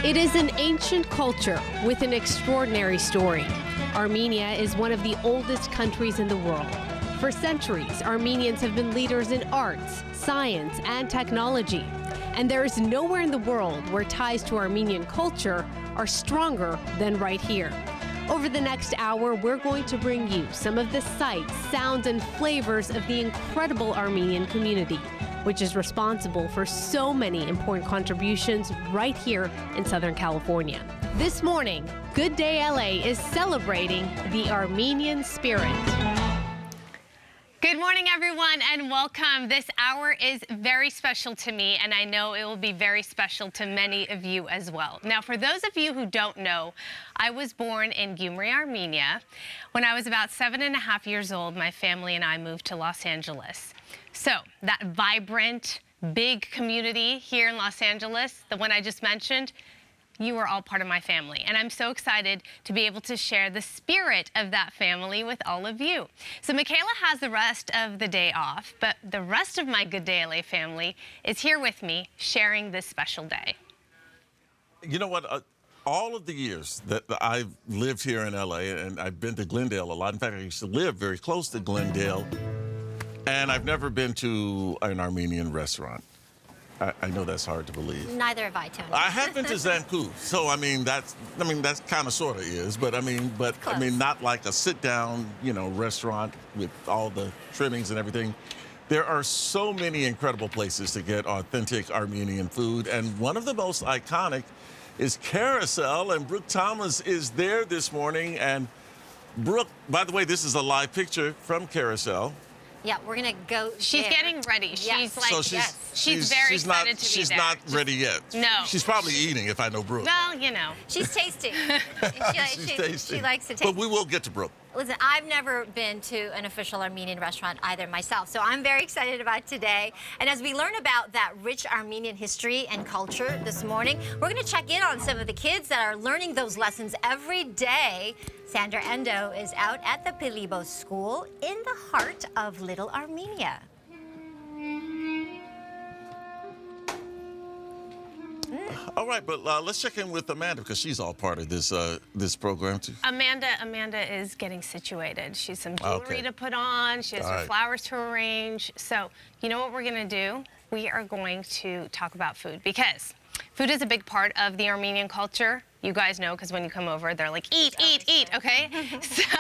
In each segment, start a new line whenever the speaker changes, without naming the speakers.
It is an ancient culture with an extraordinary story. Armenia is one of the oldest countries in the world. For centuries, Armenians have been leaders in arts, science, and technology. And there is nowhere in the world where ties to Armenian culture are stronger than right here. Over the next hour, we're going to bring you some of the sights, sounds, and flavors of the incredible Armenian community, which is responsible for so many important contributions right here in Southern California. This morning, Good Day LA is celebrating the Armenian spirit.
Good morning, everyone, and welcome. This hour is very special to me, and I know it will be very special to many of you as well. Now, for those of you who don't know, I was born in Gyumri, Armenia. When I was about 7.5 years old, my family and I moved to Los Angeles. So that vibrant, big community here in Los Angeles, the one I just mentioned, you are all part of my family. And I'm so excited to be able to share the spirit of that family with all of you. So Michaela has the rest of the day off, but the rest of my Good Day LA family is here with me sharing this special day.
You know what? All of the years that I've lived here in LA, and I've been to Glendale a lot. In fact, I used to live very close to Glendale. And I've never been to an Armenian restaurant. I know that's hard to believe.
Neither have I, Tony.
I have been to Zankou, so that's kind of sort of is, but not like a sit-down, restaurant with all the trimmings and everything. There are so many incredible places to get authentic Armenian food, and one of the most iconic is Carousel, and Brooke Thomas is there this morning. And Brooke, by the way, this is a live picture from Carousel.
Yeah, we're gonna go.
She's
there.
getting ready.
Yes.
She's like,
So
she's very excited to be
She's
there.
not ready yet.
No.
She's probably eating, if I know Brooke.
Well,
She's tasting.
She's tasting.
She likes to taste.
But we will get to Brooke.
Listen, I've never been to an official Armenian restaurant either myself, so I'm very excited about today. And as we learn about that rich Armenian history and culture this morning, we're going to check in on some of the kids that are learning those lessons every day. Sandra Endo is out at the Pilibos School in the heart of Little Armenia.
All right, but let's check in with Amanda, because she's all part of this this program too.
Amanda is getting situated. She's some jewelry to put on. She has her flowers to arrange. So you know what we're gonna do? We are going to talk about food, because food is a big part of the Armenian culture. You guys know, because when you come over, they're like, eat, okay? So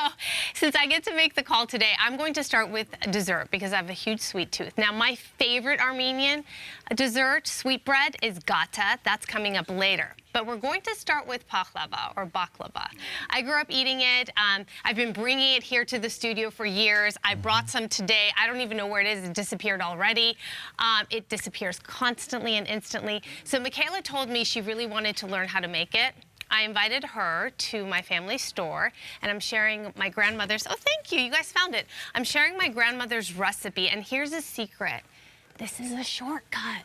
since I get to make the call today, I'm going to start with dessert, because I have a huge sweet tooth. Now, my favorite Armenian dessert, sweetbread, is gata. That's coming up later. But we're going to start with paklava, or baklava. I grew up eating it. I've been bringing it here to the studio for years. I brought some today. I don't even know where it is. It disappeared already. It disappears constantly and instantly. So Michaela told me she really wanted to learn how to make it. I invited her to my family store, and I'm sharing my grandmother's, oh, thank you, you guys found it. I'm sharing my grandmother's recipe, and here's a secret. This is a shortcut.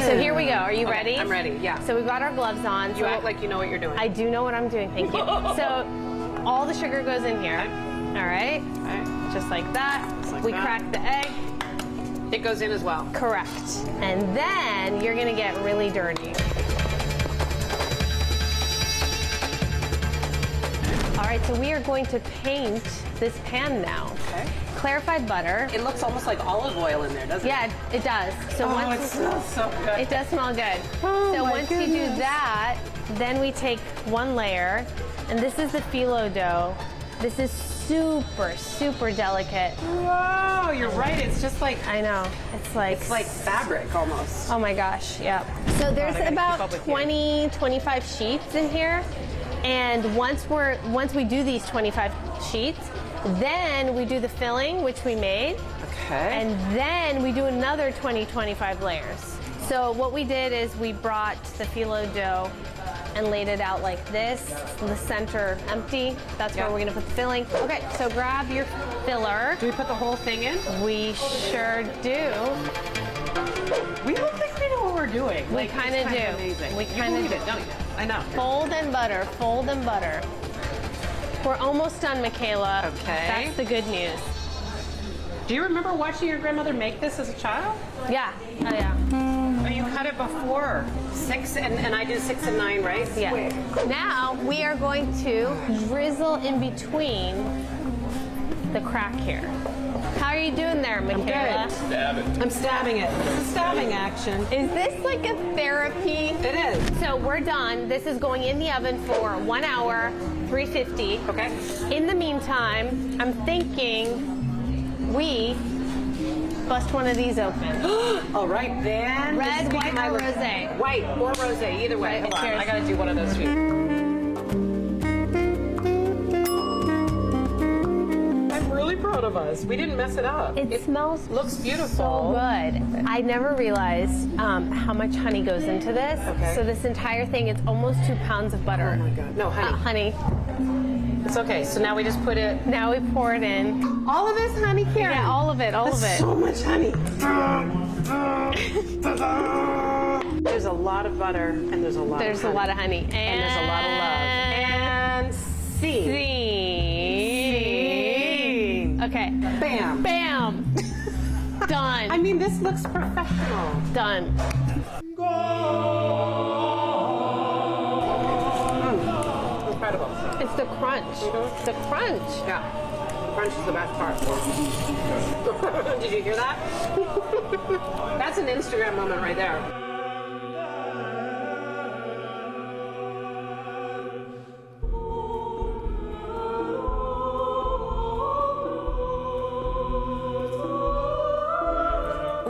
So here we go. Are you ready?
I'm ready, yeah.
So we've got our gloves on.
You act like you know what you're doing.
I do know what I'm doing, thank you. So all the sugar goes in here.
Okay.
All right, just like that. We crack the egg.
It goes in as well.
Correct. And then you're gonna get really dirty. All right, so we are going to paint this pan now.
Okay.
Clarified butter.
It looks almost like olive oil in there, doesn't it?
Yeah, it does. So
it smells so good.
It does smell good.
Oh,
so
my
once you do
goodness.
that, then we take one layer, and this is the phyllo dough. This is super, super delicate.
Wow, you're right. It's just like,
I know. It's like
fabric almost.
oh my gosh, yeah. So there's about 20, 25 sheets in here. And once we do these 25 sheets, then we do the filling, which we made.
Okay.
And then we do another 20, 25 layers. So what we did is we brought the phyllo dough and laid it out like this, the center empty. That's where we're gonna put the filling. Okay, so grab your filler.
Do we put the whole thing in?
We sure do.
We look like we know what we're doing.
We kind of do.
Amazing.
We kind of do.
It, don't you? I know.
Fold and butter, fold and butter. We're almost done, Michaela.
Okay.
That's the good news.
Do you remember watching your grandmother make this as a child?
Yeah. Oh, yeah.
Oh, you cut it before 6 and I did 6 and 9, right?
Yeah. Now we are going to drizzle in between the crack here. How are you doing there, Michaela?
I'm stabbing it. This is stabbing action.
Is this like a therapy?
It is.
So we're done. This is going in the oven for 1 hour, 350.
Okay.
In the meantime, I'm thinking we bust one of these open.
All right, then.
Red, white, or rosé?
White or rosé, either way. Hold on,
Cheers.
I gotta do one of those too. I'm really proud of us. We didn't mess it up.
It smells
looks beautiful.
so good. I never realized how much honey goes into this.
Okay.
So this entire thing, it's almost 2 pounds of butter.
Oh my God. No, honey.
Honey.
It's okay. So now we just put it.
Now we pour it in.
All of this honey, Karen.
Yeah, all of it, all of it.
So much honey. There's a lot of butter and there's a lot
There's
of
a
honey.
lot of honey.
And there's a lot of love. And scene.
Okay.
Bam.
Bam. Done.
I mean, this looks professional.
Done.
Incredible.
It's the crunch. The crunch.
Yeah. Crunch is the best part. Did you hear that? That's an Instagram moment right there.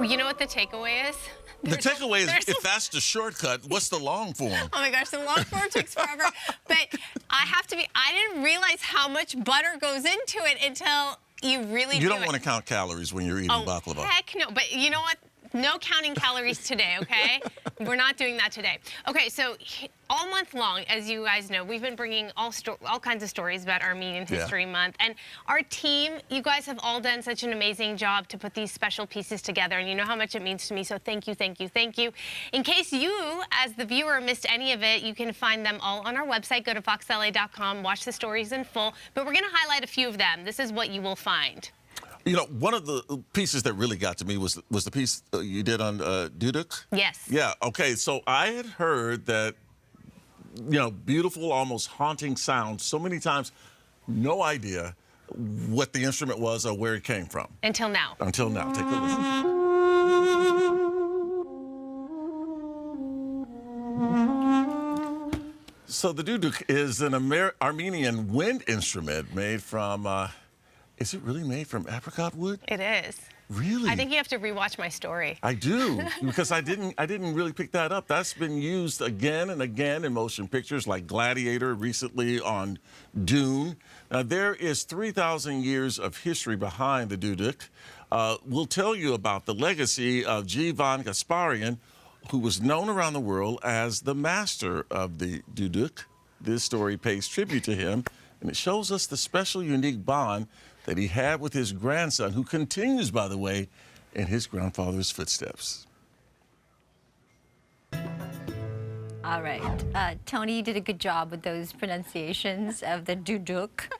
You know what the takeaway is?
The takeaway is, if that's the shortcut, what's the long form?
Oh my gosh, the long form takes forever. But I didn't realize how much butter goes into it until you really do it.
You don't want to count calories when you're eating baklava.
Heck no. But you know what? No counting calories today, okay? We're not doing that today. Okay, so all month long, as you guys know, we've been bringing all kinds of stories about Armenian History Month. And our team, you guys have all done such an amazing job to put these special pieces together. And you know how much it means to me, so thank you, thank you, thank you. In case you, as the viewer, missed any of it, you can find them all on our website. Go to foxla.com, watch the stories in full. But we're going to highlight a few of them. This is what you will find.
You know, one of the pieces that really got to me was the piece you did on duduk.
Yes.
Yeah, okay, so I had heard that, you know, beautiful, almost haunting sound so many times, no idea what the instrument was or where it came from.
Until now.
Until now. Take a listen. So the duduk is an Armenian wind instrument made from... is it really made from apricot wood?
It is.
Really?
I think you have to rewatch my story.
I do, because I didn't really pick that up. That's been used again and again in motion pictures like Gladiator, recently on Dune. Now, there is 3,000 years of history behind the duduk. We'll tell you about the legacy of G. von Gasparian, who was known around the world as the master of the duduk. This story pays tribute to him, and it shows us the special, unique bond that he had with his grandson, who continues, by the way, in his grandfather's footsteps.
All right. Tony, you did a good job with those pronunciations of the duduk.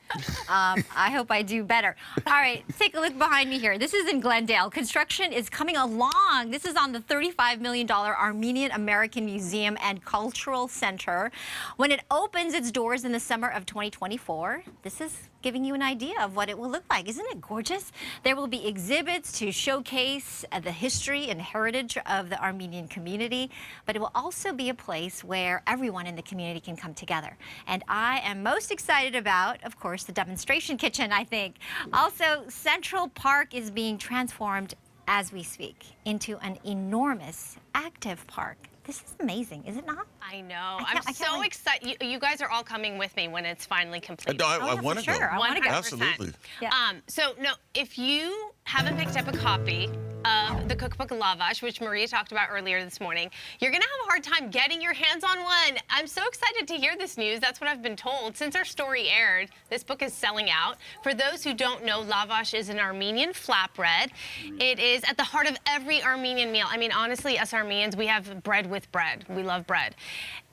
I hope I do better. All right, take a look behind me here. This is in Glendale. Construction is coming along. This is on the $35 million Armenian American Museum and Cultural Center. When it opens its doors in the summer of 2024, this is giving you an idea of what it will look like. Isn't it gorgeous? There will be exhibits to showcase the history and heritage of the Armenian community, but it will also be a place where everyone in the community can come together. And I am most excited about, of course, the demonstration kitchen, I think. Also, Central Park is being transformed as we speak into an enormous active park. This is amazing, is it not?
I know. I'm so excited. You guys are all coming with me when it's finally complete.
No, I want to go.
I want to go.
Absolutely.
Yeah.
So, no, if you haven't picked up a copy of the cookbook Lavash, which Maria talked about earlier this morning, you're going to have a hard time getting your hands on one. I'm so excited to hear this news. That's what I've been told. Since our story aired, this book is selling out. For those who don't know, Lavash is an Armenian flatbread. It is at the heart of every Armenian meal. I mean, honestly, us Armenians, we have bread with bread. We love bread.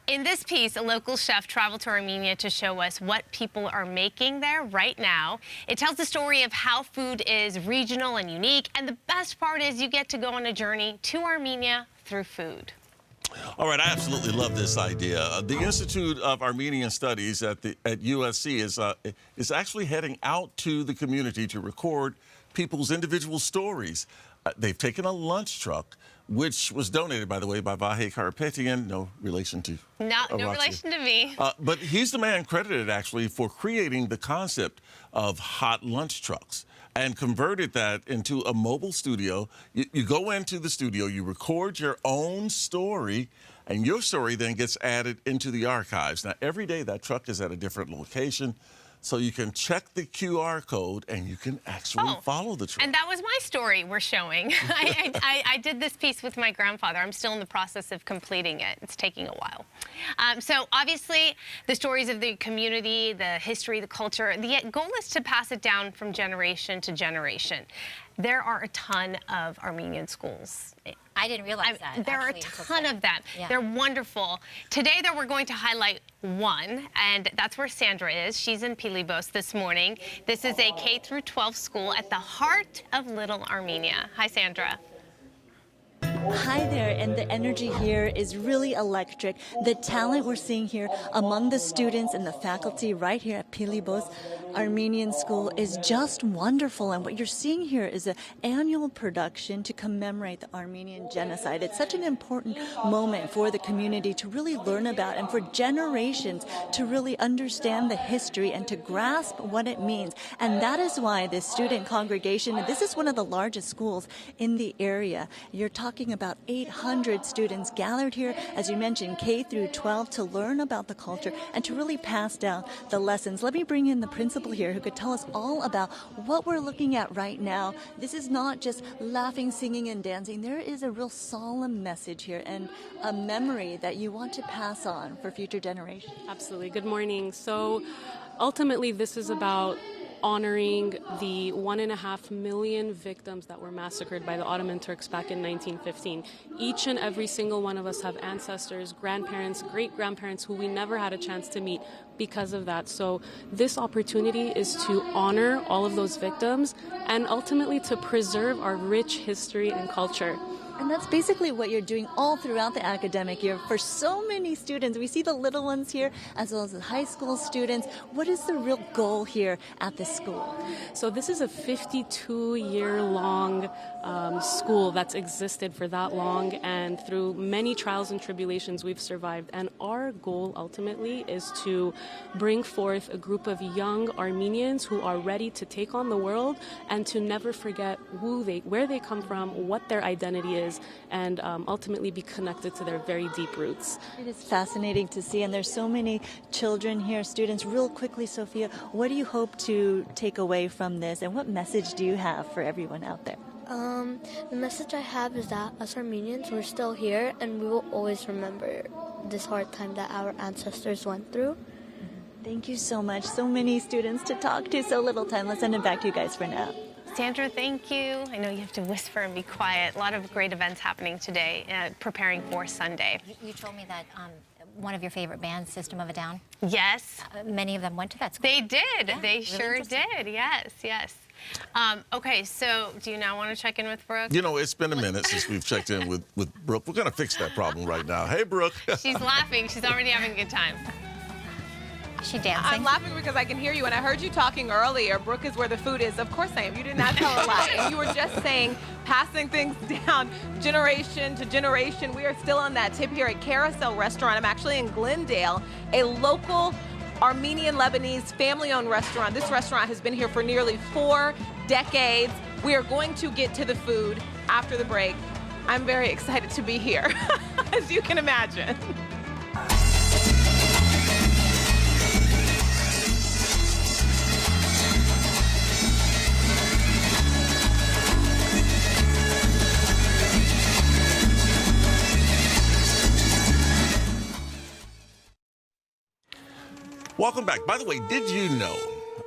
In this piece, a local chef traveled to Armenia to show us what people are making there right now. It tells the story of how food is regional and unique, and the best part is you get to go on a journey to Armenia through food.
All right, I absolutely love this idea. The Institute of Armenian Studies at USC is actually heading out to the community to record people's individual stories. They've taken a lunch truck, which was donated, by the way, by Vahe Karapetian, no relation to
No relation to me.
But he's the man credited, actually, for creating the concept of hot lunch trucks and converted that into a mobile studio. You go into the studio, you record your own story, and your story then gets added into the archives. Now, every day that truck is at a different location, so you can check the QR code and you can actually follow the truck.
And that was my story we're showing. I did this piece with my grandfather. I'm still in the process of completing it. It's taking a while. So obviously, the stories of the community, the history, the culture, the goal is to pass it down from generation to generation. There are a ton of Armenian schools.
I didn't realize that.
There are a ton of them. Yeah. They're wonderful. Today, though, we're going to highlight one, and that's where Sandra is. She's in Pilibos this morning. This is a K-12 school at the heart of Little Armenia. Hi, Sandra.
Hi there, and the energy here is really electric. The talent we're seeing here among the students and the faculty right here at Pilibos Armenian School is just wonderful. And what you're seeing here is an annual production to commemorate the Armenian genocide. It's such an important moment for the community to really learn about and for generations to really understand the history and to grasp what it means. And that is why this student congregation, and this is one of the largest schools in the area, you're talking about 800 students gathered here, as you mentioned, K through 12, to learn about the culture and to really pass down the lessons. Let me bring in the principal here who could tell us all about what we're looking at right now. This is not just laughing, singing, and dancing. There is a real solemn message here and a memory that you want to pass on for future generations.
Absolutely. Good morning. So ultimately, this is about honoring the 1.5 million victims that were massacred by the Ottoman Turks back in 1915. Each and every single one of us have ancestors, grandparents, great-grandparents who we never had a chance to meet because of that. So this opportunity is to honor all of those victims and ultimately to preserve our rich history and culture.
And that's basically what you're doing all throughout the academic year for so many students. We see the little ones here as well as the high school students. What is the real goal here at this school?
So this is a 52-year-long school that's existed for that long, and through many trials and tribulations we've survived. And our goal ultimately is to bring forth a group of young Armenians who are ready to take on the world and to never forget where they come from, what their identity is, and ultimately be connected to their very deep roots.
It is fascinating to see, and there's so many children here, students. Real quickly, Sophia, what do you hope to take away from this, and what message do you have for everyone out there?
The message I have is that us Armenians, we're still here, and we will always remember this hard time that our ancestors went through.
Thank you so much. So many students to talk to, so little time. Let's send it back to you guys for now.
Sandra, thank you. I know you have to whisper and be quiet. A lot of great events happening today, preparing for Sunday.
You told me that one of your favorite bands, System of a Down.
Yes.
Many of them went to that school.
They did.
Yeah,
they
really
sure did. Yes, yes. Okay, so do you now want to check in with Brooke?
You know, it's been a minute since we've checked in with Brooke. We're going to fix that problem right now. Hey, Brooke.
She's laughing. She's already having a good time.
Is she dancing?
I'm laughing because I can hear you, and I heard you talking earlier. Brooke is where the food is. Of course I am. You did not tell a lie. And you were just saying, passing things down generation to generation. We are still on that tip here at Carousel Restaurant. I'm actually in Glendale, a local Armenian Lebanese family-owned restaurant. This restaurant has been here for nearly 4 decades. We are going to get to the food after the break. I'm very excited to be here, as you can imagine.
Welcome back. By the way, did you know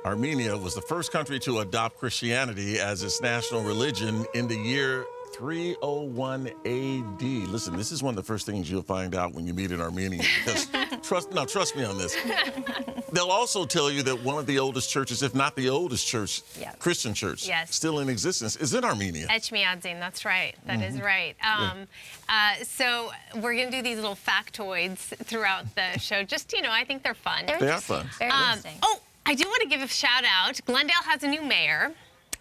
Armenia was the first country to adopt Christianity as its national religion in the year 301 AD. Listen, this is one of the first things you'll find out when you meet an Armenian. Because trust me on this. They'll also tell you that one of the oldest churches, if not the oldest church, Christian church, still in existence, is in Armenia.
Echmiadzin, that's right. That is right. So we're going to do these little factoids throughout the show. Just, I think they're fun.
They are fun.
Very interesting.
Oh, I do want to give a shout out. Glendale has a new mayor.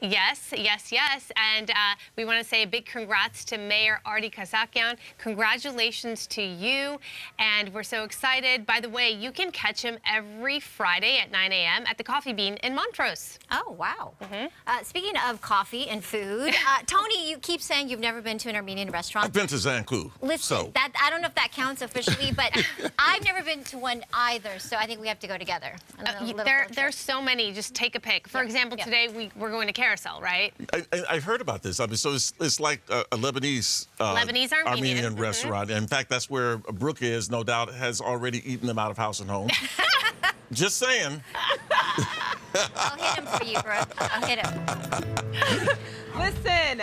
Yes. And we want to say a big congrats to Mayor Artie Kasakian. Congratulations to you. And we're so excited. By the way, you can catch him every Friday at 9 a.m. at the Coffee Bean in Montrose.
Oh, wow. Speaking of coffee and food, Tony, you keep saying you've never been to an Armenian restaurant.
I've been to Zanku.
Listen, I don't know if that counts officially, but I've never been to one either, so I think we have to go together.
There's so many. Just take a pick. For example, today we're going to Carousel, right?
I've heard about this. I mean, so it's like a Lebanese Armenian restaurant. In fact, that's where Brooke is, no doubt, has already eaten them out of house and home. Just saying.
I'll hit him for you, Brooke. I'll hit him.
Listen,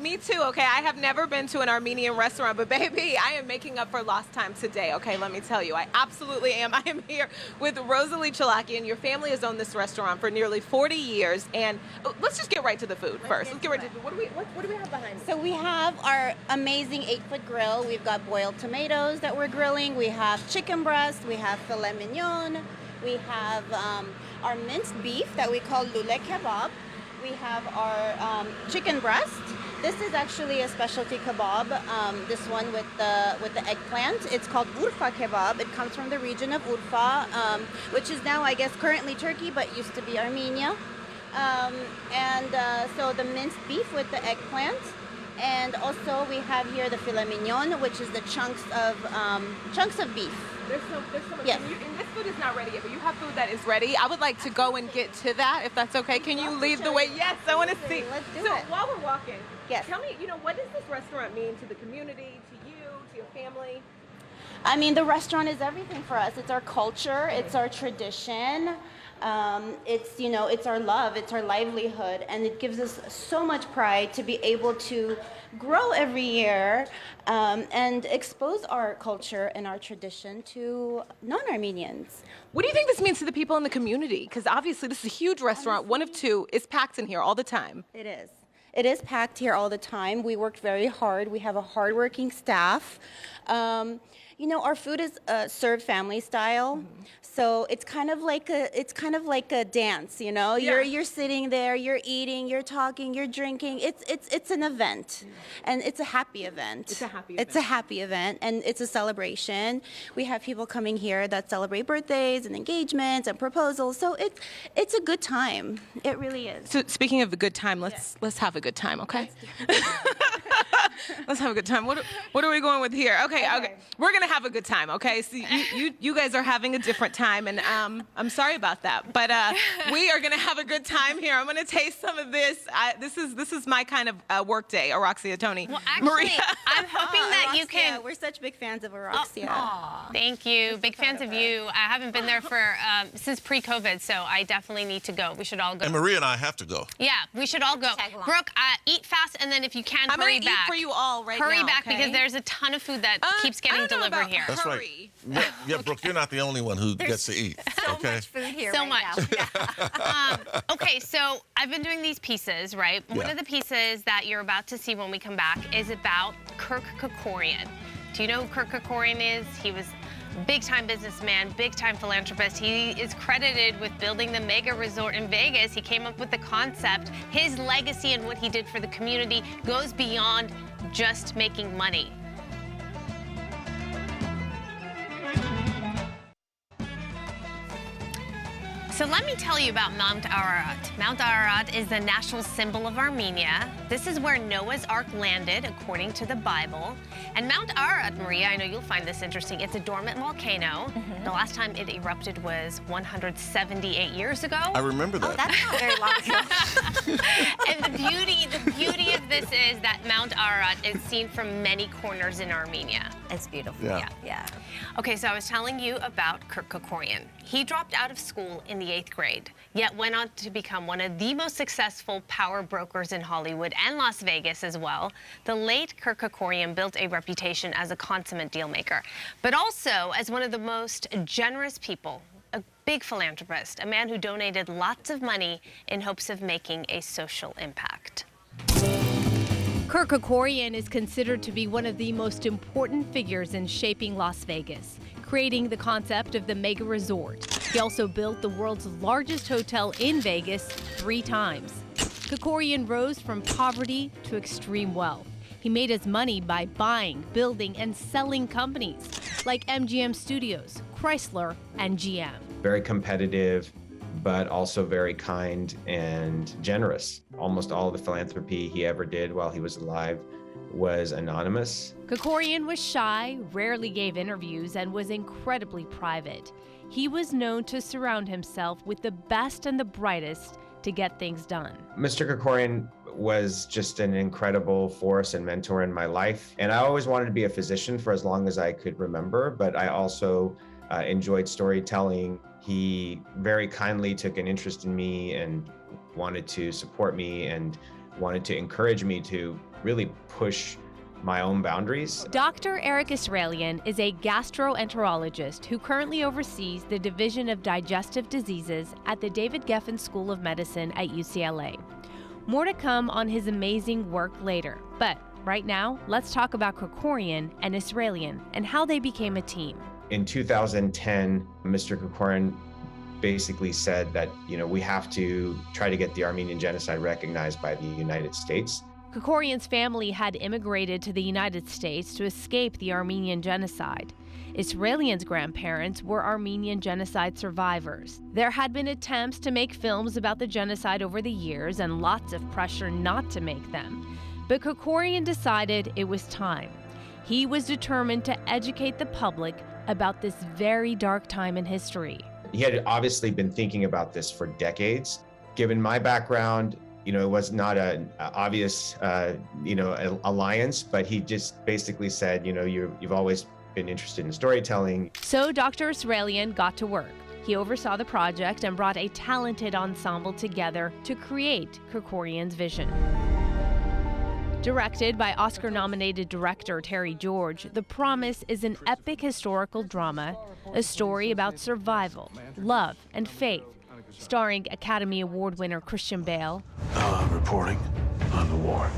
me too, okay? I have never been to an Armenian restaurant, but baby, I am making up for lost time today, okay? Let me tell you, I absolutely am. I am here with Rosalie Chalakian. Your family has owned this restaurant for nearly 40 years, and let's just get right to the food first. Let's get right to the food. What do we have behind us?
So we have our amazing 8-foot grill. We've got boiled tomatoes that we're grilling. We have chicken breast. We have filet mignon. We have our minced beef that we call lule kebab. We have our chicken breast. This is actually a specialty kebab. This one with the eggplant. It's called Urfa kebab. It comes from the region of Urfa, which is now, I guess, currently Turkey, but used to be Armenia. So the minced beef with the eggplant. And also we have here the filet mignon, which is the chunks of beef.
There's so much.
Yes.
And this food is not ready yet, but you have food that is ready. I would like to go and get to that, if that's okay. Can you lead the way? Yes, I want to see.
Let's do
so
it.
while we're walking,
yes.
Tell me, what does this restaurant mean to the community, to you, to your family?
I mean, the restaurant is everything for us. It's our culture. It's our tradition. It's our love. It's our livelihood. And it gives us so much pride to be able to grow every year and expose our culture and our tradition to non-Armenians.
What do you think this means to the people in the community? Because obviously this is a huge restaurant, one of two. It's packed in here all the time.
It is. It is packed here all the time. We worked very hard. We have a hardworking staff. Our food is served family style, so it's kind of like a dance. You're sitting there, you're eating, you're talking, you're drinking. It's an event, and it's a happy event. It's a happy event, and it's a celebration. We have people coming here that celebrate birthdays and engagements and proposals. So it's a good time. It really is.
So speaking of a good time, let's have a good time, okay? Let's have a good time. What are we going with here? Okay. We're gonna have a good time, okay? So you guys are having a different time, and I'm sorry about that, but we are gonna have a good time here. I'm gonna taste some of this. This is my kind of work day, Araxia, Tony.
Well, actually,
Maria.
I'm hoping that you can.
We're such big fans of Araxia.
Thank you. Big fans of you. I haven't been there for since pre-COVID, so I definitely need to go. We should all go.
And Maria and I have to go.
Yeah, we should all go. Brooke, eat fast, and then if you can, hurry back.
I'm gonna eat for you all right now.
Hurry back,
okay?
Because there's a ton of food that keeps getting delivered here.
That's right. Yeah, Brooke, you're not the only one who gets to eat.
So
okay?
much food here
So
right
much.
now.
Okay, so I've been doing these pieces, right? One of the pieces that you're about to see when we come back is about Kirk Kerkorian. Do you know who Kirk Kerkorian is? He was big-time businessman, big-time philanthropist. He is credited with building the mega resort in Vegas. He came up with the concept. His legacy and what he did for the community goes beyond just making money. So let me tell you about Mount Ararat. Mount Ararat is the national symbol of Armenia. This is where Noah's Ark landed, according to the Bible. And Mount Ararat, Maria, I know you'll find this interesting. It's a dormant volcano. The last time it erupted was 178 years ago.
I remember that.
Oh, that's not very long ago.
And the beauty of this is that Mount Ararat is seen from many corners in Armenia.
It's beautiful.
Yeah.
Yeah.
Okay, so I was telling you about Kirk Kerkorian. He dropped out of school in the 8th grade, yet went on to become one of the most successful power brokers in Hollywood and Las Vegas as well. The late Kirk Kerkorian built a reputation as a consummate dealmaker, but also as one of the most generous people, a big philanthropist, a man who donated lots of money in hopes of making a social impact.
Kirk Kerkorian is considered to be one of the most important figures in shaping Las Vegas, creating the concept of the mega resort. He also built the world's largest hotel in Vegas 3 times. Kerkorian rose from poverty to extreme wealth. He made his money by buying, building, and selling companies like MGM Studios, Chrysler, and GM.
Very competitive, but also very kind and generous. Almost all the philanthropy he ever did while he was alive was anonymous.
Kerkorian was shy, rarely gave interviews, and was incredibly private. He was known to surround himself with the best and the brightest to get things done.
Mr. Kerkorian was just an incredible force and mentor in my life. And I always wanted to be a physician for as long as I could remember, but I also enjoyed storytelling. He very kindly took an interest in me and wanted to support me and wanted to encourage me to really push my own boundaries.
Dr. Eric Israelian is a gastroenterologist who currently oversees the Division of Digestive Diseases at the David Geffen School of Medicine at UCLA. More to come on his amazing work later, but right now, let's talk about Kerkorian and Israelian and how they became a team.
In 2010, Mr. Kerkorian basically said that, we have to try to get the Armenian genocide recognized by the United States.
Kerkorian's family had immigrated to the United States to escape the Armenian genocide. Israelian's grandparents were Armenian genocide survivors. There had been attempts to make films about the genocide over the years and lots of pressure not to make them. But Kerkorian decided it was time. He was determined to educate the public about this very dark time in history.
He had obviously been thinking about this for decades. Given my background, it was not an obvious, alliance, but he just basically said, you've always been interested in storytelling.
So Dr. Israelian got to work. He oversaw the project and brought a talented ensemble together to create Kerkorian's vision. Directed by Oscar-nominated director Terry George, The Promise is an epic historical drama, a story about survival, love, and faith, starring Academy Award winner Christian Bale,
reporting on the war.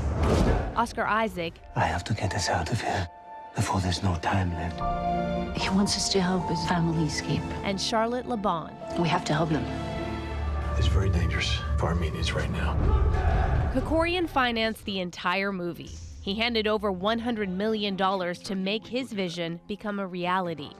Oscar Isaac,
I have to get us out of here before there's no time left.
He wants us to help his family escape.
and Charlotte Laban.
We have to help them.
It's very dangerous for Armenians right now.
Kerkorian financed the entire movie. He handed over $100 million to make his vision become a reality.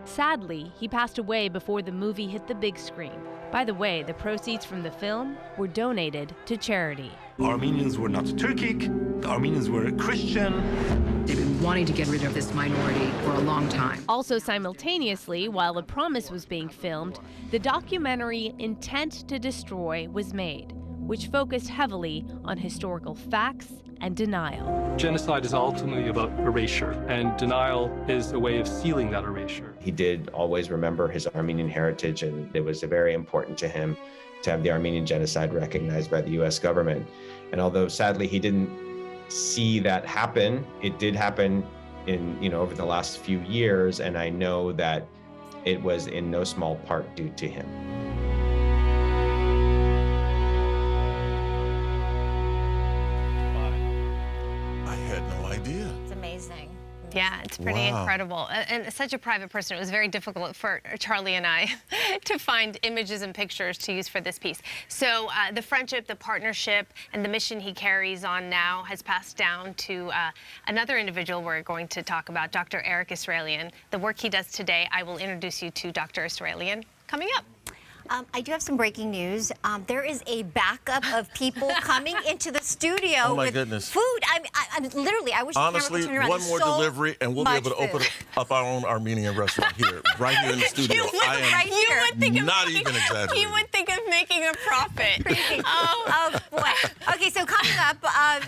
Sadly, he passed away before the movie hit the big screen. By the way, the proceeds from the film were donated to charity.
Armenians were not Turkic, the Armenians were Christian.
They've been wanting to get rid of this minority for a long time.
Also simultaneously, while The Promise was being filmed, the documentary Intent to Destroy was made, which focused heavily on historical facts and denial.
Genocide is ultimately about erasure, and denial is a way of sealing that erasure.
He did always remember his Armenian heritage, and it was very important to him to have the Armenian genocide recognized by the U.S. government. And although sadly he didn't see that happen, it did happen in, over the last few years, and I know that it was in no small part due to him.
Yeah, it's pretty incredible. And such a private person, it was very difficult for Charlie and I to find images and pictures to use for this piece. So the friendship, the partnership, and the mission he carries on now has passed down to another individual we're going to talk about, Dr. Eric Israelian. The work he does today, I will introduce you to Dr. Israelian coming up.
I do have some breaking news. There is a backup of people coming into the studio
Oh my
with
goodness.
food. I'm literally, I wish
Honestly,
the camera could turn around.
one
There's
more
so
delivery and we'll be able to open up our own Armenian restaurant here, right here in the studio. I am not even exaggerating.
You would think of making a profit.
Oh boy. Okay, so coming up,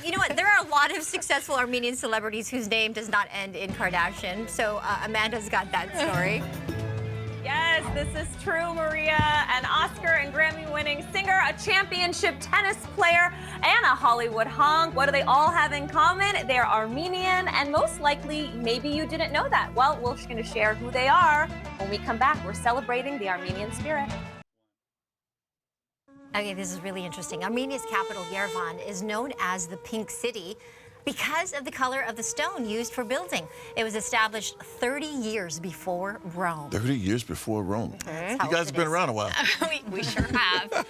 you know what? There are a lot of successful Armenian celebrities whose name does not end in Kardashian. So Amanda's got that story.
Yes, this is true, Maria. An Oscar and Grammy-winning singer, a championship tennis player, and a Hollywood hunk. What do they all have in common? They're Armenian, and most likely, maybe you didn't know that. Well, we're just going to share who they are. When we come back, we're celebrating the Armenian spirit.
Okay, this is really interesting. Armenia's capital, Yerevan, is known as the Pink City because of the color of the stone used for building. It was established 30 years before Rome.
30 years before Rome. You guys have been around a while.
we sure have.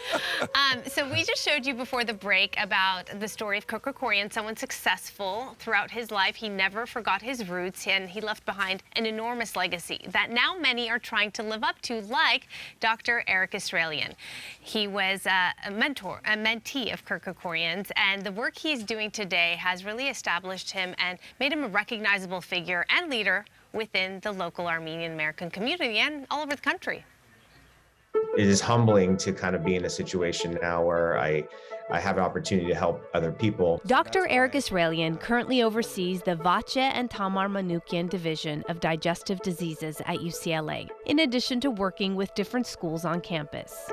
So we just showed you before the break about the story of Krikorian, someone successful throughout his life. He never forgot his roots, and he left behind an enormous legacy that now many are trying to live up to, like Dr. Eric Israelian. He was a mentee of Krikorian's, and the work he's doing today has really established him and made him a recognizable figure and leader within the local Armenian American community and all over the country.
It is humbling to kind of be in a situation now where I have an opportunity to help other people.
Dr. Eric Israelian currently oversees the Vache and Tamar Manoukian Division of Digestive Diseases at UCLA, in addition to working with different schools on campus.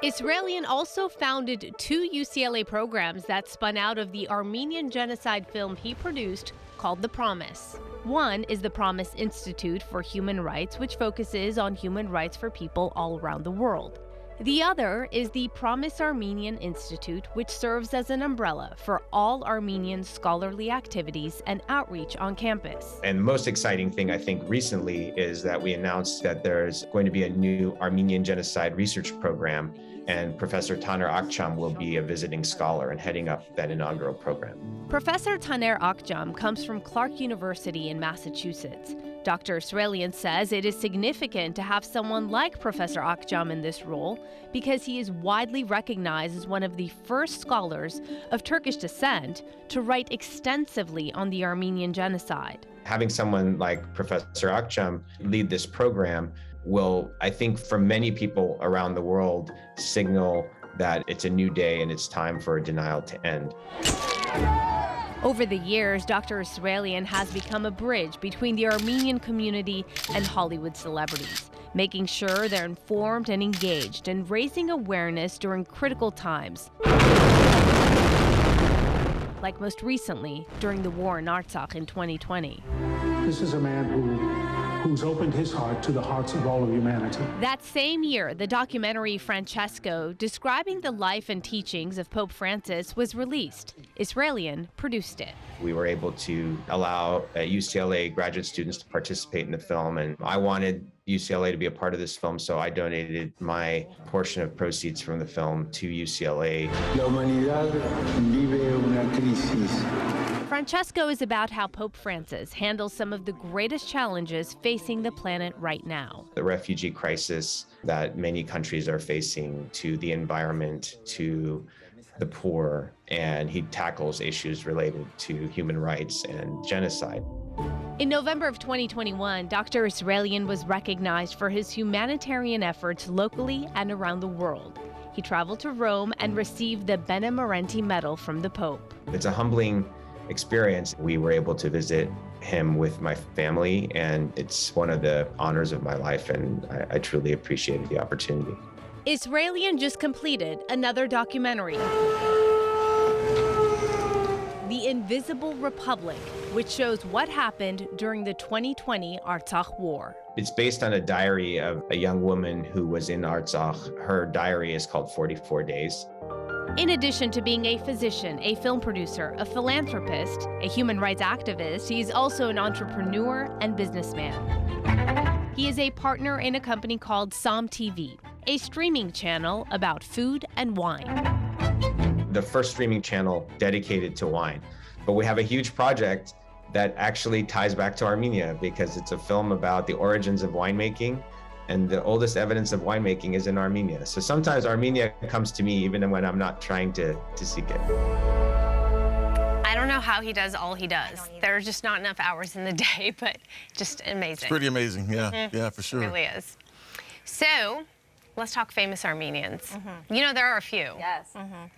Israelian also founded 2 UCLA programs that spun out of the Armenian genocide film he produced called The Promise. One is the Promise Institute for Human Rights, which focuses on human rights for people all around the world. The other is the Promise Armenian Institute, which serves as an umbrella for all Armenian scholarly activities and outreach on campus.
And the most exciting thing, I think, recently is that we announced that there's going to be a new Armenian genocide research program, and Professor Taner Akçam will be a visiting scholar and heading up that inaugural program.
Professor Taner Akçam comes from Clark University in Massachusetts. Dr. Israelian says it is significant to have someone like Professor Akçam in this role because he is widely recognized as one of the first scholars of Turkish descent to write extensively on the Armenian genocide.
Having someone like Professor Akçam lead this program will, I think, for many people around the world, signal that it's a new day and it's time for denial to end.
Over the years, Dr. Israelian has become a bridge between the Armenian community and Hollywood celebrities, making sure they're informed and engaged and raising awareness during critical times, like most recently during the war in Artsakh in 2020.
This is a man who's opened his heart to the hearts of all of humanity.
That same year, the documentary Francesco, describing the life and teachings of Pope Francis, was released. Israelian produced it.
We were able to allow UCLA graduate students to participate in the film, and I wanted UCLA to be a part of this film, so I donated my portion of proceeds from the film to UCLA.
La humanidad vive una crisis.
Francesco is about how Pope Francis handles some of the greatest challenges facing the planet right now.
The refugee crisis that many countries are facing, to the environment, to the poor, and he tackles issues related to human rights and genocide.
In November of 2021, Dr. Israelian was recognized for his humanitarian efforts locally and around the world. He traveled to Rome and received the Benemerenti Medal from the Pope.
It's a humbling experience. We were able to visit him with my family, and it's one of the honors of my life, and I truly appreciated the opportunity.
Israelian just completed another documentary, The Invisible Republic, which shows what happened during the 2020 Artsakh War.
It's based on a diary of a young woman who was in Artsakh. Her diary is called 44 Days.
In addition to being a physician, a film producer, a philanthropist, a human rights activist, he's also an entrepreneur and businessman. He is a partner in a company called Som TV, a streaming channel about food and wine.
The first streaming channel dedicated to wine. But we have a huge project that actually ties back to Armenia because it's a film about the origins of winemaking, and the oldest evidence of winemaking is in Armenia. So sometimes Armenia comes to me even when I'm not trying to seek it.
I don't know how he does all he does. There's just not enough hours in the day, but just amazing.
It's pretty amazing, yeah, yeah, for sure.
It really is. So, let's talk famous Armenians. You know, there are a few.
Yes.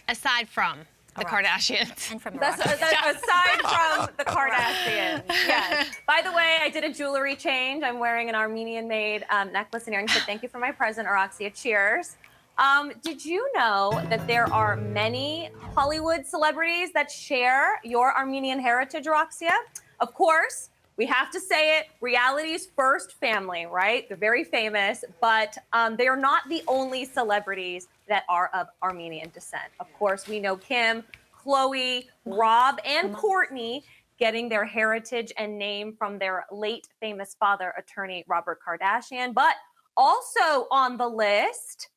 Aside from the Kardashians.
And from
Aside from the Kardashians. Yes. By the way, I
did a jewelry change. I'm wearing an Armenian-made necklace and earrings, so thank you for my present, Araxia. Cheers. Did you know that there are many Hollywood celebrities that share your Armenian heritage, Araxia? Of course, we have to say it, reality's first family, right? They're very famous, but they are not the only celebrities that are of Armenian descent. Of course, we know Kim, Khloe, Rob, and Kourtney getting their heritage and name from their late famous father, attorney Robert Kardashian. But also on the list,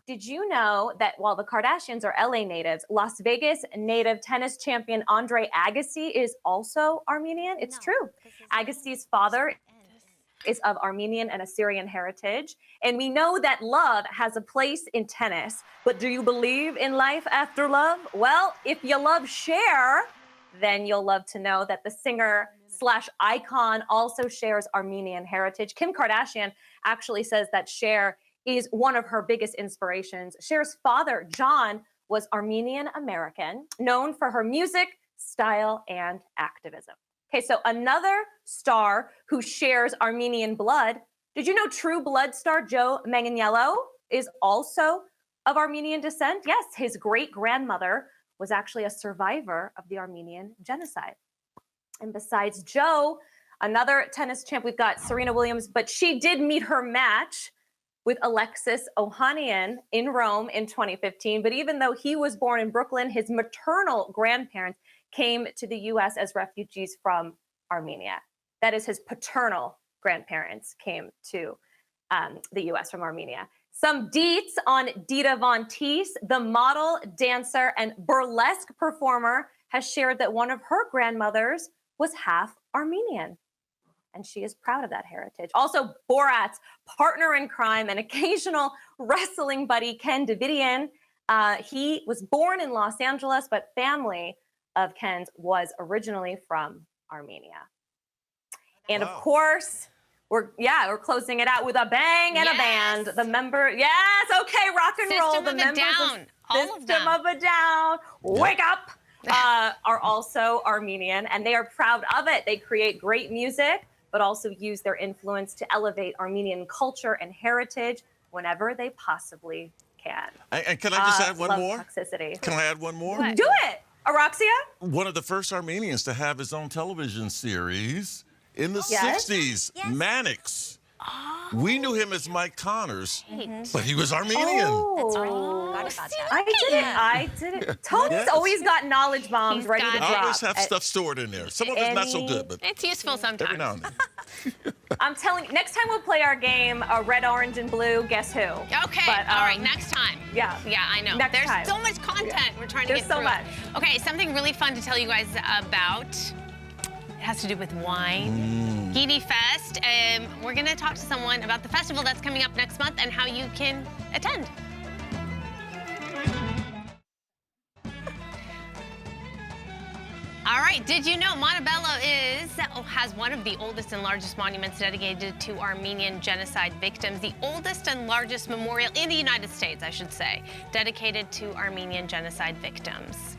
did you know that while the Kardashians are LA natives, Las Vegas native tennis champion Andre Agassi is also Armenian? It's true. Agassi's father is of Armenian and Assyrian heritage. And we know that love has a place in tennis. But do you believe in life after love? Well, if you love Cher, then you'll love to know that the singer/icon also shares Armenian heritage. Kim Kardashian actually says that Cher is one of her biggest inspirations. Cher's father, John, was Armenian American, known for her music, style, and activism. Okay, so another star who shares Armenian blood. Did you know True Blood star Joe Manganiello is also of Armenian descent? Yes, his great-grandmother was actually a survivor of the Armenian genocide. And besides Joe, another tennis champ, we've got Serena Williams, but she did meet her match with Alexis Ohanian in Rome in 2015. But even though he was born in Brooklyn, his maternal grandparents came to the U.S. as refugees from Armenia. That is, his paternal grandparents came to the U.S. from Armenia. Some deets on Dita Von Teese, the model, dancer, and burlesque performer, has shared that one of her grandmothers was half Armenian. And she is proud of that heritage. Also, Borat's partner in crime and occasional wrestling buddy, Ken Davidian, he was born in Los Angeles, but family of Ken's was originally from Armenia. And of course, we're closing it out with a bang and a band. The member, okay, rock and roll. The members of System of a Down, wake up, are also Armenian, and they are proud of it. They create great music, but also use their influence to elevate Armenian culture and heritage whenever they possibly can.
And can I just add one more?
Toxicity.
Can I add one more?
Do it, Araxia.
One of the first Armenians to have his own television series in the 60s, Mannix. We knew him as Mike Connors, but he was Armenian.
That's right. Forgot about that.
I didn't. Tony's always got knowledge bombs ready to drop.
I always have stuff stored in there. Some of it's not so good, but
it's useful sometimes.
Every now and then.
I'm telling you, next time we'll play our game, red, orange, and blue, guess who?
Okay, but, all right, next time.
Yeah,
I know.
There's
so much content we're trying to get through.
There's so much.
Okay, something really fun to tell you guys about. It has to do with wine. Gini Fest. We're going to talk to someone about the festival that's coming up next month and how you can attend. All right, did you know Montebello has one of the oldest and largest monuments dedicated to Armenian genocide victims, the oldest and largest memorial in the United States, I should say, dedicated to Armenian genocide victims.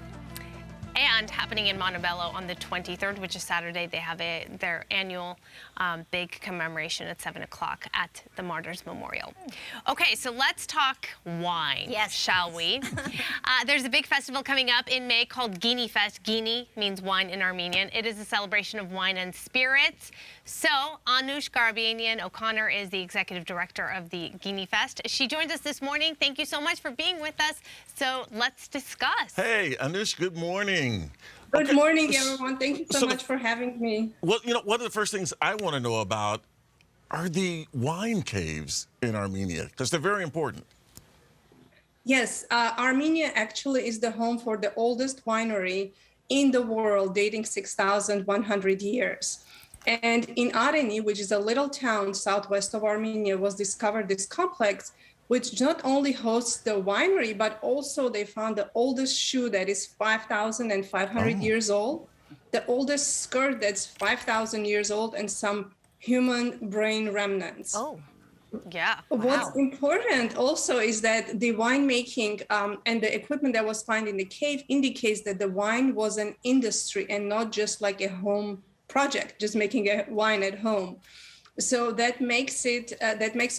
And happening in Montebello on the 23rd, which is Saturday, they have their annual big commemoration at 7 o'clock at the Martyrs Memorial. Okay, so let's talk wine, shall we? There's a big festival coming up in May called Gini Fest. Gini means wine in Armenian. It is a celebration of wine and spirits. So Anush Garabanian O'Connor is the executive director of the Gini Fest. She joins us this morning. Thank you so much for being with us. So let's discuss.
Hey, Anush, good morning.
Good morning, everyone. Thank you so much for having me.
Well, one of the first things I want to know about are the wine caves in Armenia, because they're very important.
Yes, Armenia actually is the home for the oldest winery in the world, dating 6,100 years. And in Areni, which is a little town southwest of Armenia, was discovered this complex, which not only hosts the winery, but also they found the oldest shoe that is 5,500 years old, the oldest skirt that's 5,000 years old, and some human brain remnants.
Oh, yeah. Wow.
What's important also is that the winemaking and the equipment that was found in the cave indicates that the wine was an industry and not just like a home project, just making a wine at home. So that makes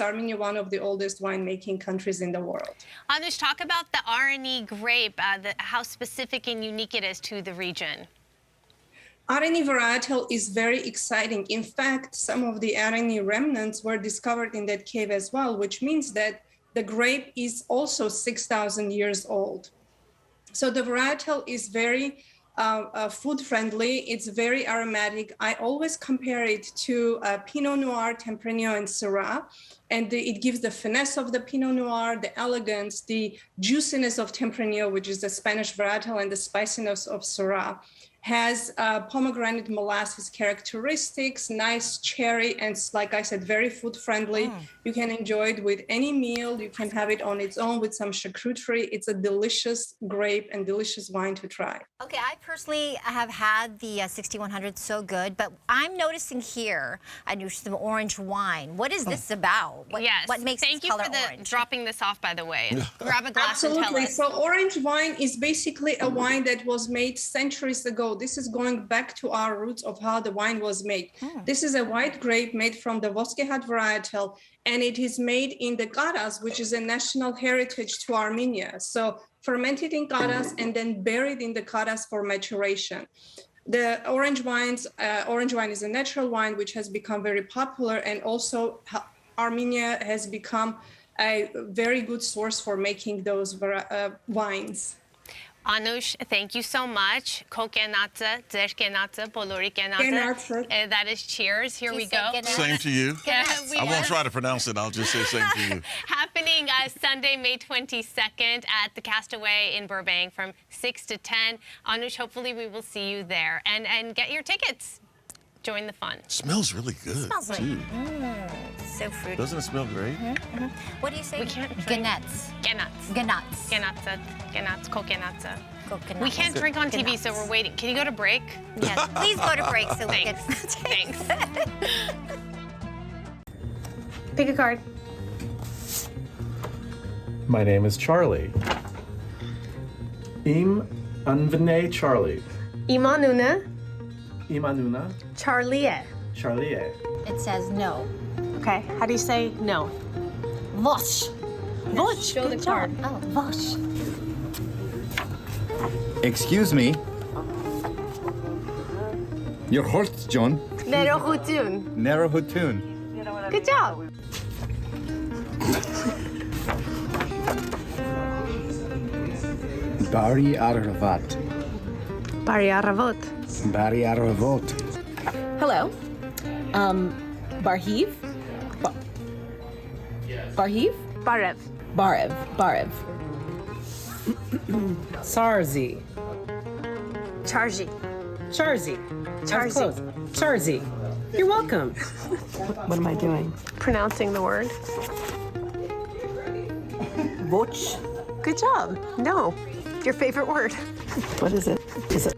Armenia one of the oldest winemaking countries in the world.
Anush, talk about the Areni grape, how specific and unique it is to the region.
Areni varietal is very exciting. In fact, some of the Areni remnants were discovered in that cave as well, which means that the grape is also 6,000 years old. So the varietal is very food friendly. It's very aromatic. I always compare it to Pinot Noir, Tempranillo, and Syrah. And it gives the finesse of the Pinot Noir, the elegance, the juiciness of Tempranillo, which is the Spanish varietal, and the spiciness of Syrah. Has pomegranate molasses characteristics, nice cherry, and like I said, very food friendly. You can enjoy it with any meal. You can have it on its own with some charcuterie. It's a delicious grape and delicious wine to try.
Okay, I personally have had the 6100, so good, but I'm noticing here, Anush, some orange wine. What is this about? What makes this color orange?
Thank you for dropping this off, by the way. Grab a glass and tell us.
So orange wine is basically a wine that was made centuries ago. This is going back to our roots of how the wine was made. This is a white grape made from the Voskehat varietal, and it is made in the Garas, which is a national heritage to Armenia. So fermented in Garas and then buried in the Garas for maturation. The orange wine is a natural wine which has become very popular, and also Armenia has become a very good source for making those wines.
Anush, thank you so much. That is cheers. Here we go.
Same to you. I won't try to pronounce it. I'll just say same to you.
Happening Sunday, May 22nd at the Castaway in Burbank from 6 to 10. Anush, hopefully we will see you there. And get your tickets. Join the fun.
Smells really good.
Smells like so fruity.
Doesn't it smell great?
What do you say?
We can't
Ganets.
We can't drink on TV, so we're waiting. Can you go to break?
Yes, please go to break so we can.
Thanks.
Pick a card.
My name is Charlie. Im Anvene Charlie.
Imanuna.
Imanuna.
Charlie.
Charlie.
It says no.
Okay, how do you say no?
Vosh.
Vosh. Show the card.
Oh, Vosh.
Excuse me. Your horse, John.
Nerohutun.
Nerohutun.
Good job.
Bari Aravat.
Bari Aravot.
Bari Aravot.
Hello. Barhiv? Barhiv?
Barev.
Barev. Sarzi.
Charzi.
Charzi.
Charzi.
Charzi. You're welcome. What am I doing?
Pronouncing the word.
Voch.
Good job. No. Your favorite word.
What is it? Is it?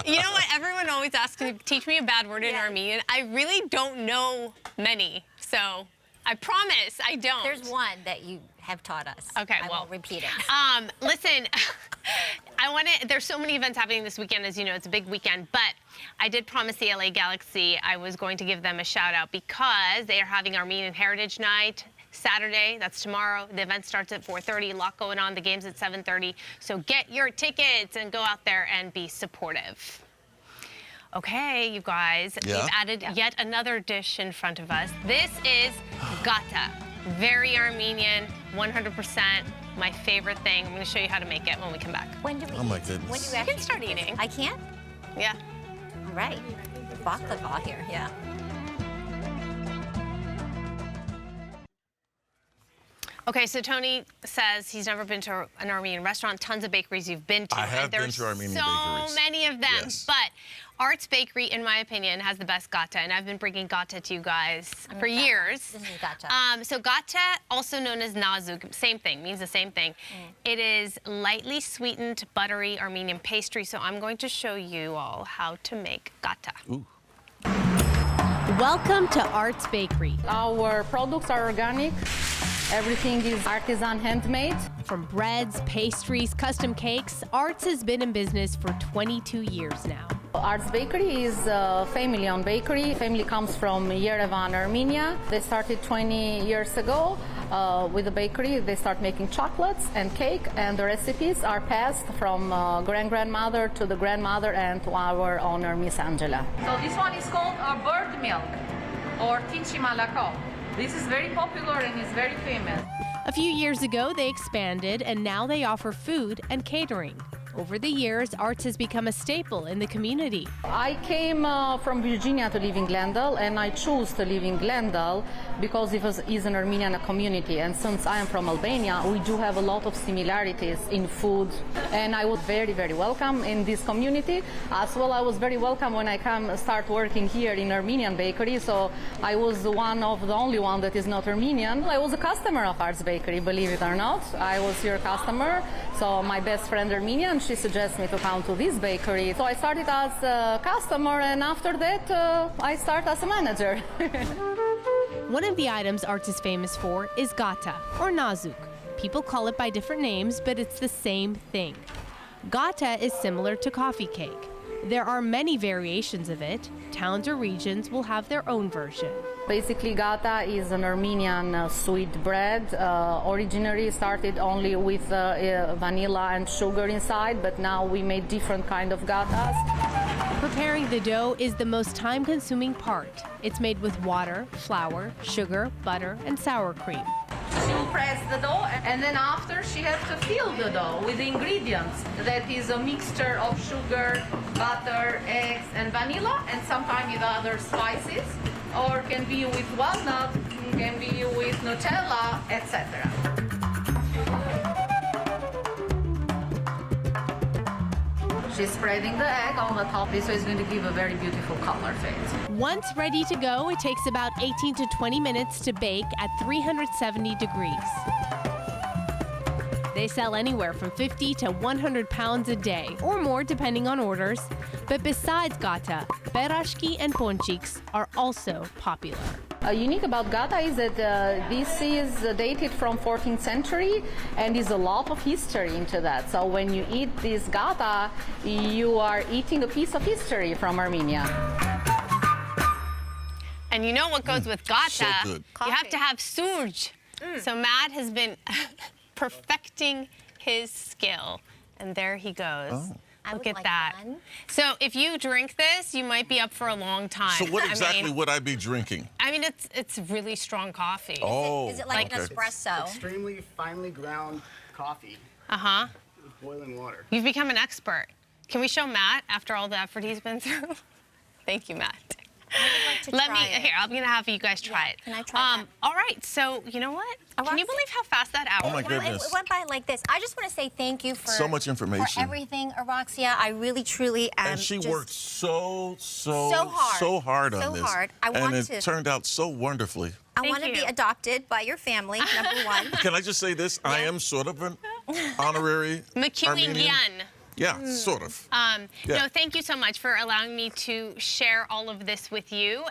You know what? Everyone always asks to teach me a bad word in Armenian. I really don't know many, so I promise I don't.
There's one that you have taught us.
Okay,
I won't repeat it.
Listen, there's so many events happening this weekend, as you know, it's a big weekend, but I did promise the LA Galaxy I was going to give them a shout out because they are having Armenian Heritage Night Saturday, that's tomorrow. The event starts at 4:30, a lot going on. The game's at 7:30. So get your tickets and go out there and be supportive. Okay, you guys, we've added yet another dish in front of us. This is gata. Very Armenian, 100%. My favorite thing. I'm going to show you how to make it when we come back.
When do we
Oh my goodness.
When do
You can start eating.
I can?
Yeah.
All right. Baklava here, yeah.
Okay, so Tony says he's never been to an Armenian restaurant. Tons of bakeries you've been to.
I have been to Armenian bakeries.
So many of them.
Yes.
But Art's Bakery, in my opinion, has the best gata, and I've been bringing gata to you guys for years.
This is gata.
So gata, also known as nazuk, same thing, means the same thing. It is lightly sweetened, buttery Armenian pastry, so I'm going to show you all how to make gata.
Ooh.
Welcome to Art's Bakery.
Our products are organic
Everything is artisan handmade.
From breads, pastries, custom cakes, Arts has been in business for 22 years now.
Arts Bakery is a family-owned bakery. Family comes from Yerevan, Armenia. They started 20 years ago with the bakery. They start making chocolates and cake, and the recipes are passed from grand-grandmother to the grandmother and to our owner, Miss Angela.
So this one is called bird milk or tinchi malako. This is very popular and is very famous.
A few years ago, they expanded, and now they offer food and catering. Over the years, Arts has become a staple in the community.
I came from Virginia to live in Glendale, and I chose to live in Glendale because it is an Armenian community. And since I am from Albania, we do have a lot of similarities in food. And I was very, very welcome in this community. As well, I was very welcome when I start working here in Armenian bakery. So I was one of the only one that is not Armenian. I was a customer of Arts Bakery, believe it or not. I was your customer. So my best friend Armenian, she suggested me to come to this bakery. So I started as a customer, and after that, I started as a manager.
One of the items Arts is famous for is gata, or nazuk. People call it by different names, but it's the same thing. Gata is similar to coffee cake. There are many variations of it. Towns or regions will have their own version.
Basically, gata is an Armenian sweet bread. Originally started only with vanilla and sugar inside, but now we made different kind of gatas.
Preparing the dough is the most time-consuming part. It's made with water, flour, sugar, butter, and sour cream.
She will press the dough, and then after she has to fill the dough with the ingredients. That is a mixture of sugar, butter, eggs, and vanilla, and sometimes with other spices, or can be with walnut, can be with Nutella, etc. She's spreading the egg on the top, so it's going to give a very beautiful color to it.
Once ready to go, it takes about 18 to 20 minutes to bake at 370 degrees. They sell anywhere from 50 to 100 pounds a day, or more depending on orders. But besides gata, berashki and ponchiks are also popular.
Unique about gata is that this is dated from 14th century, and is a lot of history into that. So when you eat this gata, you are eating a piece of history from Armenia.
And you know what goes with gata?
So good.
You have to have surge. So Matt has been perfecting his skill, and there he goes.
Oh.
Look at that. So if you drink this, you might be up for a long time.
So what exactly would I be drinking?
I mean, it's really strong coffee.
Oh,
Is it like an espresso?
Extremely finely ground coffee.
Uh-huh.
With boiling water.
You've become an expert. Can we show Matt after all the effort he's been through? Thank you, Matt.
I would like to try it.
Here, I'm gonna have you guys try it.
Can I try that?
All right, so you know what? Can you believe how fast that hour
Oh my goodness.
It went by like this. I just want to say thank you for
so much information.
For everything, Araxia. I really, truly am.
And she
just
worked so hard on
so
this.
hard.
And it turned out so wonderfully.
I want to be adopted by your family, number one.
Can I just say this? I am sort of an honorary Armenian. Yeah, sort of.
No, thank you so much for allowing me to share all of this with you.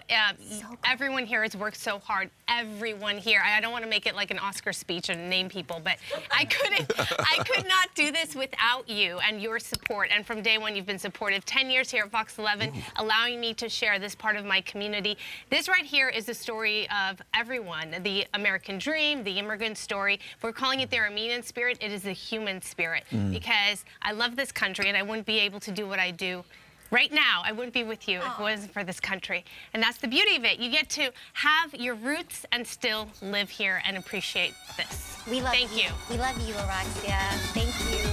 Everyone here has worked so hard. Everyone here. I don't want to make it like an Oscar speech and name people, but I could not do this without you and your support. And from day one, you've been supportive. 10 years here at Fox 11, allowing me to share this part of my community. This right here is the story of everyone. The American dream, the immigrant story. We're calling it the Armenian spirit. It is the human spirit because I love this country, and I wouldn't be able to do what I do right now. I wouldn't be with you if it wasn't for this country. And that's the beauty of it. You get to have your roots and still live here and appreciate this.
We love
Thank you.
We love you, Araxia. Thank you.